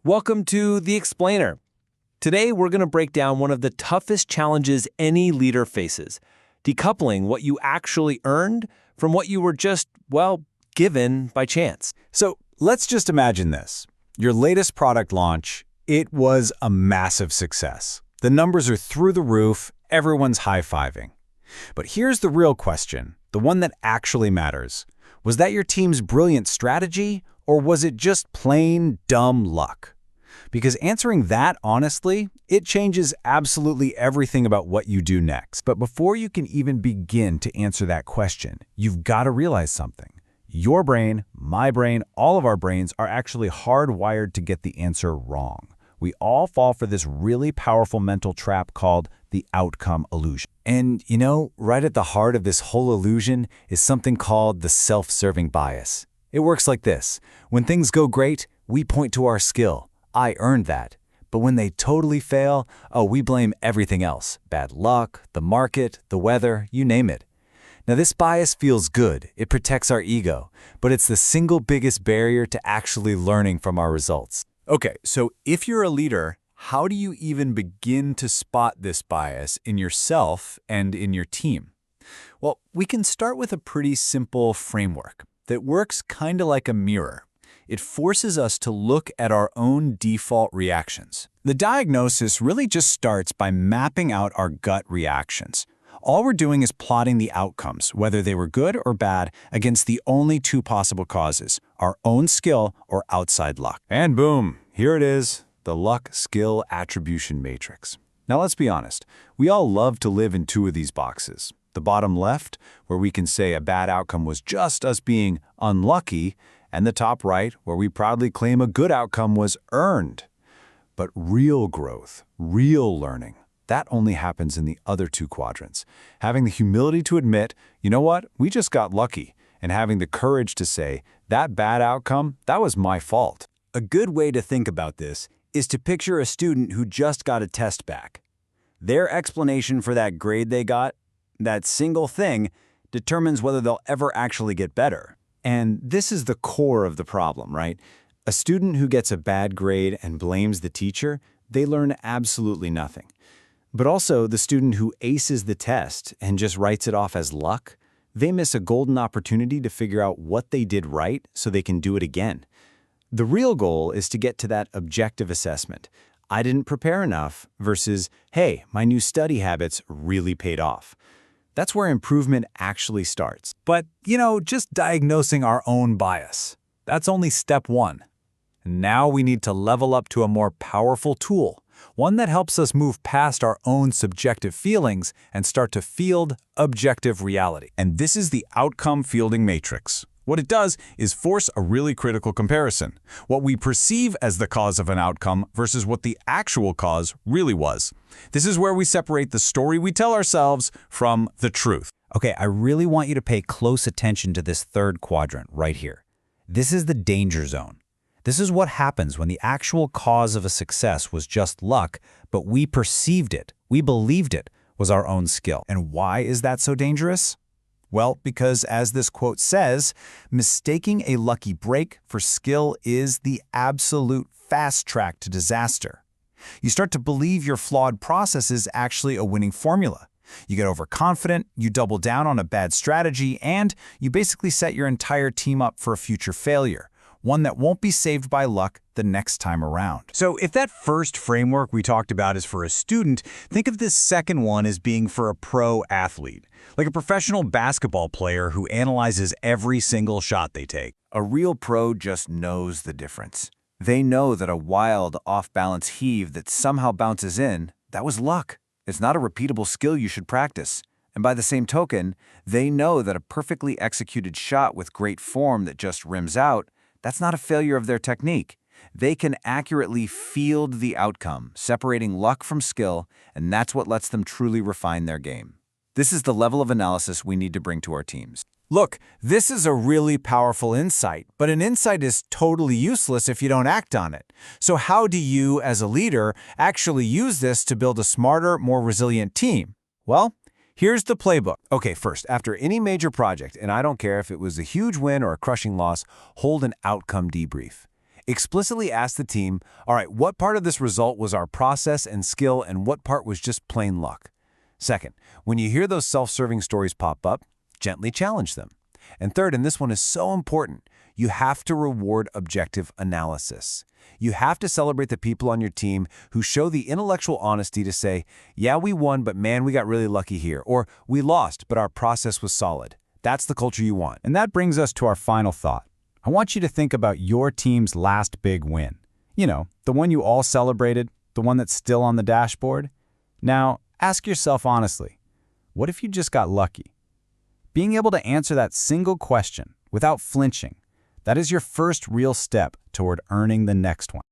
Welcome to The Explainer. Today, we're going to break down one of the toughest challenges any leader faces, decoupling what you actually earned from what you were just, given by chance. So let's just imagine this. Your latest product launch, it was a massive success. The numbers are through the roof, everyone's high-fiving. But here's the real question, the one that actually matters. Was that your team's brilliant strategy, or was it just plain dumb luck? Because answering that honestly, it changes absolutely everything about what you do next. But before you can even begin to answer that question, you've got to realize something. Your brain, my brain, all of our brains are actually hardwired to get the answer wrong. We all fall for this really powerful mental trap called the outcome illusion. And right at the heart of this whole illusion is something called the self-serving bias. It works like this. When things go great, we point to our skill. I earned that. But when they totally fail, we blame everything else. Bad luck, the market, the weather, you name it. Now this bias feels good. It protects our ego. But it's the single biggest barrier to actually learning from our results. Okay, so if you're a leader, how do you even begin to spot this bias in yourself and in your team? Well, we can start with a pretty simple framework that works kind of like a mirror. It forces us to look at our own default reactions. The diagnosis really just starts by mapping out our gut reactions. All we're doing is plotting the outcomes, whether they were good or bad, against the only two possible causes, our own skill or outside luck. And boom, here it is, the luck-skill attribution matrix. Now let's be honest, we all love to live in two of these boxes. The bottom left, where we can say a bad outcome was just us being unlucky, and the top right, where we proudly claim a good outcome was earned. But real growth, real learning, that only happens in the other two quadrants. Having the humility to admit, you know what, we just got lucky, and having the courage to say, that bad outcome, that was my fault. A good way to think about this is to picture a student who just got a test back. Their explanation for that grade they got, that single thing, determines whether they'll ever actually get better. And this is the core of the problem, right? A student who gets a bad grade and blames the teacher, they learn absolutely nothing. But also, the student who aces the test and just writes it off as luck, they miss a golden opportunity to figure out what they did right so they can do it again. The real goal is to get to that objective assessment. I didn't prepare enough versus, hey, my new study habits really paid off. That's where improvement actually starts. But, just diagnosing our own bias, that's only step one. Now we need to level up to a more powerful tool, one that helps us move past our own subjective feelings and start to field objective reality. And this is the outcome fielding matrix. What it does is force a really critical comparison, what we perceive as the cause of an outcome versus what the actual cause really was. This is where we separate the story we tell ourselves from the truth. Okay, I really want you to pay close attention to this third quadrant right here. This is the danger zone. This is what happens when the actual cause of a success was just luck, but we perceived it, we believed it was our own skill. And why is that so dangerous? Well, because as this quote says, mistaking a lucky break for skill is the absolute fast track to disaster. You start to believe your flawed process is actually a winning formula. You get overconfident, you double down on a bad strategy, and you basically set your entire team up for a future failure, one that won't be saved by luck the next time around. So if that first framework we talked about is for a student, think of this second one as being for a pro athlete, like a professional basketball player who analyzes every single shot they take. A real pro just knows the difference. They know that a wild, off-balance heave that somehow bounces in, that was luck. It's not a repeatable skill you should practice. And by the same token, they know that a perfectly executed shot with great form that just rims out, that's not a failure of their technique. They can accurately field the outcome, separating luck from skill, and that's what lets them truly refine their game. This is the level of analysis we need to bring to our teams. Look, this is a really powerful insight, but an insight is totally useless if you don't act on it. So how do you, as a leader, actually use this to build a smarter, more resilient team? Well, here's the playbook. Okay, first, after any major project, and I don't care if it was a huge win or a crushing loss, hold an outcome debrief. Explicitly ask the team, all right, what part of this result was our process and skill and what part was just plain luck? Second, when you hear those self-serving stories pop up, gently challenge them. And third, and this one is so important, you have to reward objective analysis. You have to celebrate the people on your team who show the intellectual honesty to say, yeah, we won, but man, we got really lucky here. Or we lost, but our process was solid. That's the culture you want. And that brings us to our final thought. I want you to think about your team's last big win. You know, the one you all celebrated, the one that's still on the dashboard. Now, ask yourself honestly, what if you just got lucky? Being able to answer that single question without flinching, that is your first real step toward earning the next one.